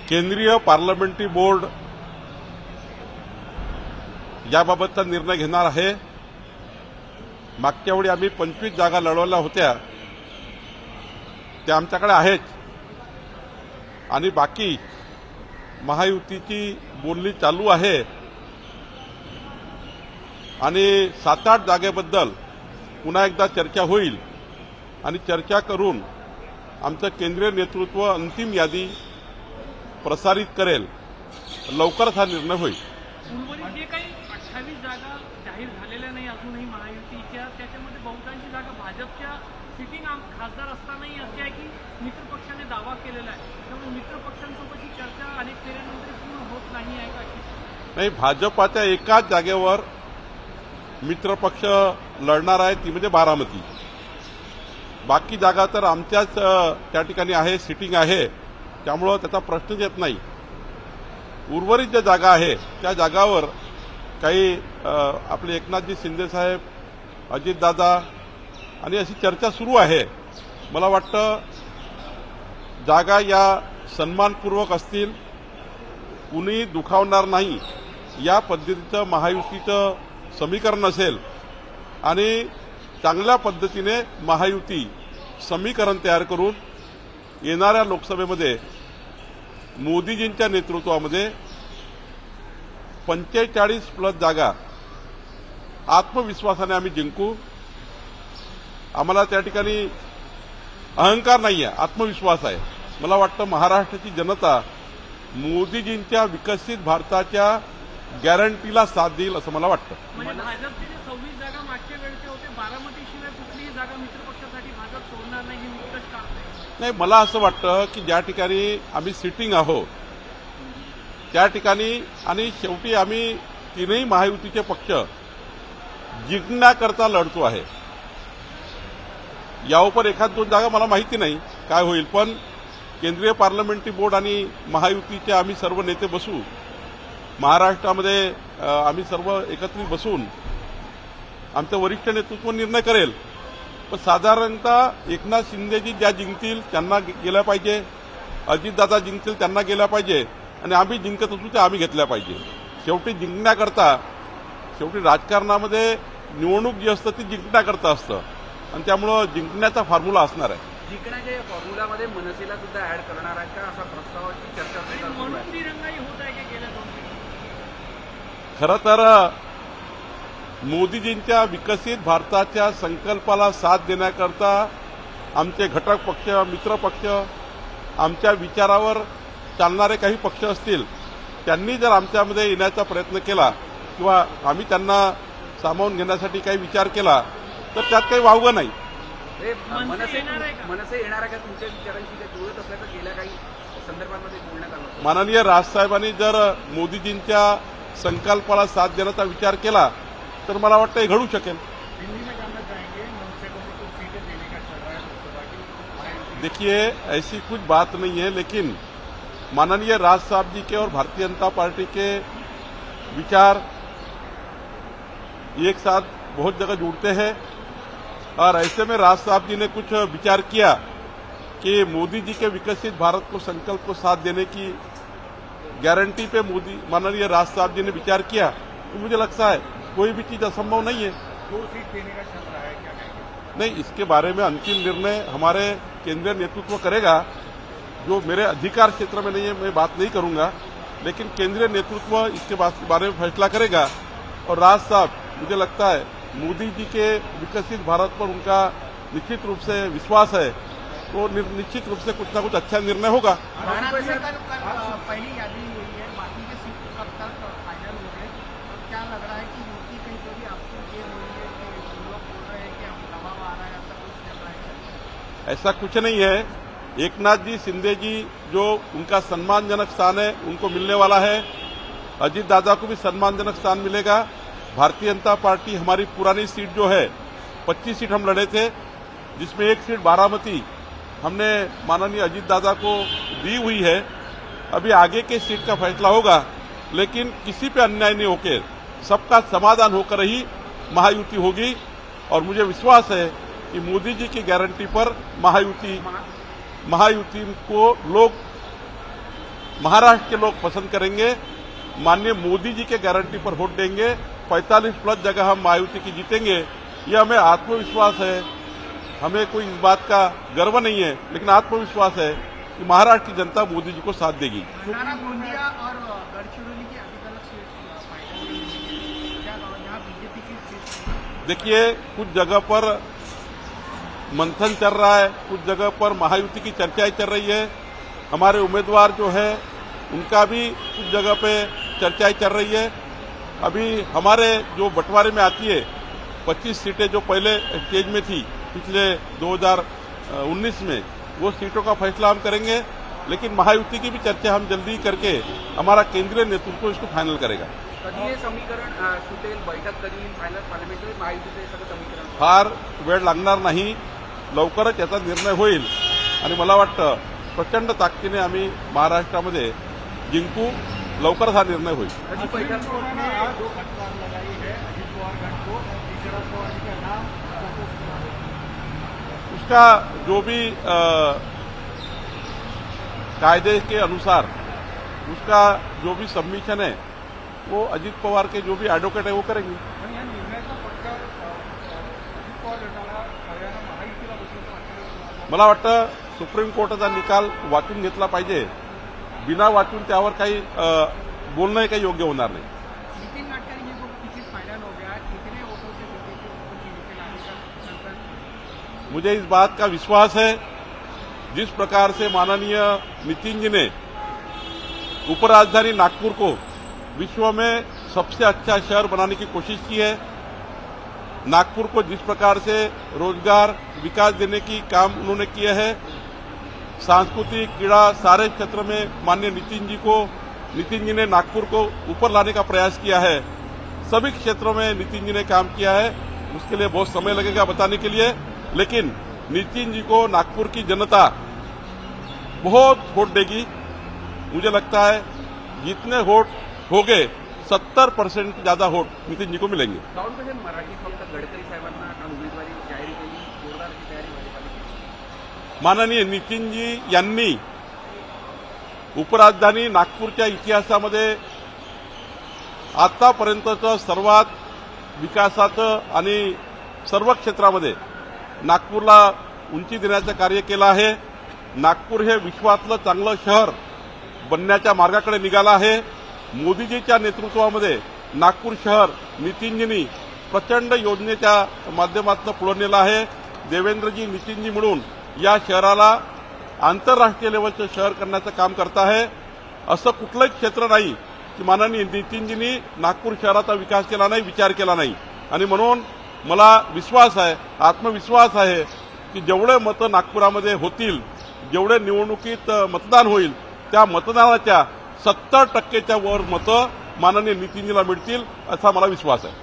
केंद्रीय parliamentary board याबाबतचा निर्णय घेणार आहे। मागच्या वेळी आम्ही 25 जागा लढवल्या होत्या, त्या आमच्याकडे आहेत आणि बाकी महायुतीची बोलणी चालू आहे आणि 7-8 जागेबद्दल पुन्हा एकदा चर्चा होईल आणि चर्चा करून आमचं केंद्रीय नेतृत्व अंतिम यादी प्रसारित करेल। लवकरच हा निर्णय होईल। उर्वरित जे काही 28 जागा जाहीर झालेल्या नाही अजूनही महायुतीच्या, त्याच्यामध्ये बहुतांशी जागा भाजपच्या सिटिंग खासदार असतानाही असे आहे की मित्रपक्षाने दावा केलेला आहे, त्यामुळे मित्रपक्षांसोबतची चर्चा अनेक फेऱ्यांनंतर पूर्ण होत नाही आहे का? नाही, भाजपाच्या एकाच जागेवर मित्रपक्ष लढणार आहे, ती म्हणजे बारामती। बाकी जागा तर आमच्याच त्या ठिकाणी आहे, सिटिंग आहे, त्यामुळं त्याचा प्रश्नच येत नाही। उर्वरित ज्या जागा आहे त्या जागावर काही आपले एकनाथजी शिंदे साहेब, अजितदादा आणि अशी चर्चा सुरू आहे। मला वाटतं जागा या सन्मानपूर्वक असतील, कुणी दुखावणार नाही या पद्धतीचं महायुतीचं समीकरण असेल आणि चांगल्या पद्धतीने महायुती समीकरण तयार करून येणाऱ्या लोकसभेमध्ये मोदीजींच्या नेतृत्वामध्ये 45+ जागा आत्मविश्वासाने आम्ही जिंकू। आम्हाला त्या ठिकाणी अहंकार नाही आहे, आत्मविश्वास आहे। मला वाटतं महाराष्ट्राची जनता मोदीजींच्या विकसित भारताच्या गॅरंटीला साथ देईल असं मला वाटतं। म्हणजे भाजपचे जे 26 जागा मागच्या वेळचे होते, बारामतीशिवाय कुठलीही जागा मित्रपक्षासाठी भाजप सोडणार नाही ही निष्कर्ष काढते। नाही, मला असं वाटतं की ज्या ठिकाणी आम्ही सिटिंग आहोत त्या ठिकाणी आणि शेवटी आम्ही तीनही महायुतीचे पक्ष जिंकण्याकरता लढतो आहे। यावर 1-2 जागा मला माहिती नाही काय होईल, पण केंद्रीय पार्लमेंटरी बोर्ड आणि महायुतीचे आम्ही सर्व नेते बसू, महाराष्ट्रामध्ये आम्ही सर्व एकत्रित बसून आमचं वरिष्ठ नेतृत्व निर्णय करेल। पण साधारणतः एकनाथ शिंदेजी ज्या जिंकतील त्यांना गेल्या पाहिजे, अजितदादा जिंकतील त्यांना गेल्या पाहिजे आणि आम्ही जिंकत असू त्या आम्ही घेतल्या पाहिजे। शेवटी जिंकण्याकरता, शेवटी राजकारणामध्ये निवडणूक जी असतं ती जिंकण्याकरता असतं आणि त्यामुळं जिंकण्याचा फॉर्म्युला असणार आहे। जिंकण्याच्या फॉर्म्युलामध्ये मनसेला सुद्धा ऍड करणार आहे का, असा प्रस्तावाची चर्चा म्हणून तिरंगाई होत आहे की गेल्या 2 खरं तर मोदीजींच्या विकसित भारताच्या संकल्पाला साथ देण्याकरता आमचे घटक पक्ष, मित्रपक्ष, आमच्या विचारावर चालणारे काही पक्ष असतील, त्यांनी जर आमच्यामध्ये येण्याचा प्रयत्न केला किंवा आम्ही त्यांना सामावून घेण्यासाठी काही विचार केला तर त्यात काही वावगं नाही। मनसे येणार आहे का तुमच्या विचारांशी काही जुळत असल्याचं गेल्या काही संदर्भांमध्ये बोलण्यात आलं? माननीय राजसाहेबांनी जर मोदीजींच्या संकल्पाला साथ देण्याचा विचार केला तर मला वाटतं हे घडू शकेल। देखिए, ऐसी कुछ बात नहीं है, लेकिन माननीय राज साहब जी के और भारतीय जनता पार्टी के विचार एक साथ बहुत जगह जुड़ते हैं और ऐसे में राज साहब जी ने कुछ विचार किया कि मोदी जी के विकसित भारत को संकल्प को साथ देने की गारंटी पे मोदी माननीय राज साहब जी ने विचार किया, तो मुझे लगता है कोई भी चीज असंभव नहीं है। 2 सीट देने का चल रहा है क्या? नहीं, इसके बारे में अंतिम निर्णय हमारे केंद्रीय नेतृत्व करेगा, जो मेरे अधिकार क्षेत्र में नहीं है, मैं बात नहीं करूंगा, लेकिन केंद्रीय नेतृत्व इसके बारे में फैसला करेगा। और राज साहब, मुझे लगता है मोदी जी के विकसित भारत पर उनका निश्चित रूप से विश्वास है, तो निश्चित रूप से कुछ ना कुछ अच्छा निर्णय होगा। पहली यादी हुई है, बाकी के सीट कब तक फाइनल हो गए? क्या लग रहा है कि युति कहीं तो भी आपको ये हुई है कि लोग बोल रहे हैं कि हम दबाव आ रहा है, ऐसा कुछ चल रहा है? ऐसा कुछ नहीं है। एकनाथ जी शिंदे जी जो उनका सम्मानजनक स्थान है उनको मिलने वाला है, अजीत दादा को भी सम्मानजनक स्थान मिलेगा। भारतीय जनता पार्टी, हमारी पुरानी सीट जो है 25 सीट हम लड़े थे, जिसमें 1 सीट बारामती हमने माननीय अजीत दादा को दी हुई है। अभी आगे के सीट का फैसला होगा, लेकिन किसी पे अन्याय नहीं होकर सबका समाधान होकर ही महायुति होगी और मुझे विश्वास है कि मोदी जी की गारंटी पर महायुति को लोग महाराष्ट्र के लोग पसंद करेंगे। माननीय मोदी जी के गारंटी पर वोट देंगे। 45+ जगह हम महायुति की जीतेंगे। ये हमें आत्मविश्वास है। हमें कोई इस बात का गर्व नहीं है, लेकिन आत्मविश्वास है कि महाराष्ट्र की जनता मोदी जी को साथ देगी। भंडारा, गोंदिया और गढ़चिरौली की अलग अलग सीट फाइनल जहाँ बीजेपी की सीट। देखिए, कुछ जगह पर मंथन चल रहा है, कुछ जगह पर महायुति की चर्चाएं चल रही है। हमारे उम्मीदवार जो है उनका भी कुछ जगह पे चर्चाएं चल रही है। अभी हमारे जो बंटवारे में आती है 25 सीटें जो पहले स्टेज में थी पिछले 2019 में, वो सीटों का फैसला हम करेंगे। लेकिन महायुति की भी चर्चा हम जल्दी करके हमारा केंद्रीय नेतृत्व इसको फायनल करेगा। कधी हे समीकरण सुटेल, बैठक कधी होईल, फायनल पार्लमेंटरी महायुतीचं हे सगळं समीकरण? फार वेळ लागणार नाही, लवकरच याचा निर्णय होईल आणि मला वाटतं प्रचंड ताकदीने आम्ही महाराष्ट्रामध्ये जिंकू। लवकरच हा निर्णय होईल। कधी बैठक? जो फटकार लगाई है अजित पवार गढ़ को, शरद पवार जी का नाम उसका जो भी कायदे के अनुसार उसका जो भी सबमिशन है वो अजित पवार के जो भी एडवोकेट है वो करेंगे। पण या निर्णयाचा फटकार अजित पवार गटाला हरियाणा महायुतीला बसल्याचं वाटतं। मला वाटतं सुप्रीम कोर्टाचा निकाल वाचून घेतला पाहिजे। बिना वाचून त्यावर काही बोलणं काही योग्य होणार नाही। नितिन गडकरी जी को टिकट फाइनल हो गया, कितने वोटों से बीजेपी की निकल आने का मुझे इस बात का विश्वास है, जिस प्रकार से माननीय नितिन जी ने उपराजधानी नागपुर को विश्व में सबसे अच्छा शहर बनाने की कोशिश की है, नागपुर को जिस प्रकार से रोजगार विकास देने की काम उन्होंने किया है, सांस्कृतिक क्रीड़ा सारे क्षेत्र में माननीय नितिन जी ने नागपुर को ऊपर लाने का प्रयास किया है। सभी क्षेत्रों में नितिन जी ने काम किया है। उसके लिए बहुत समय लगेगा बताने के लिए, लेकिन नितिन जी को नागपुर की जनता बहुत वोट देगी। मुझे लगता है जितने वोट हो गए 70% ज्यादा वोट नितिन जी को मिलेंगे। काऊन कसे मराठी फक्त गडकरी साहेबांना काल उमेदवारी जाहीर केली, जोरदार अशी तयारी भाजपाची? माननीय नितिन जी यांनी उपराजधानी नागपूरच्या इतिहासामध्ये आतापर्यंतचं सर्वात विकासाचं आणि सर्व क्षेत्रामध्ये नागपूरला उंची देण्याचं कार्य केलं आहे। नागपूर हे विश्वातलं चांगलं शहर बनण्याच्या मार्गाकडे निघालं आहे। मोदीजीच्या नेतृत्वामध्ये नागपूर शहर नितिनजींनी प्रचंड योजनेच्या माध्यमातून पुढे नेलं आहे। देवेंद्रजी नितिनजी म्हणून या शहराला आंतरराष्ट्रीय लेवलचं शहर करण्याचं काम करत आहे। असं कुठलंच क्षेत्र नाही की माननीय नितिनजींनी नागपूर शहराचा विकास केला नाही, विचार केला नाही। आणि म्हणून मला विश्वास आहे, आत्मविश्वास आहे की जेवढे मतं नागपुरामध्ये होतील, जेवढे निवडणुकीत मतदान होईल, त्या मतदानाच्या 70%च्या वर मतं माननीय नितिनजीला मिळतील असा मला विश्वास आहे।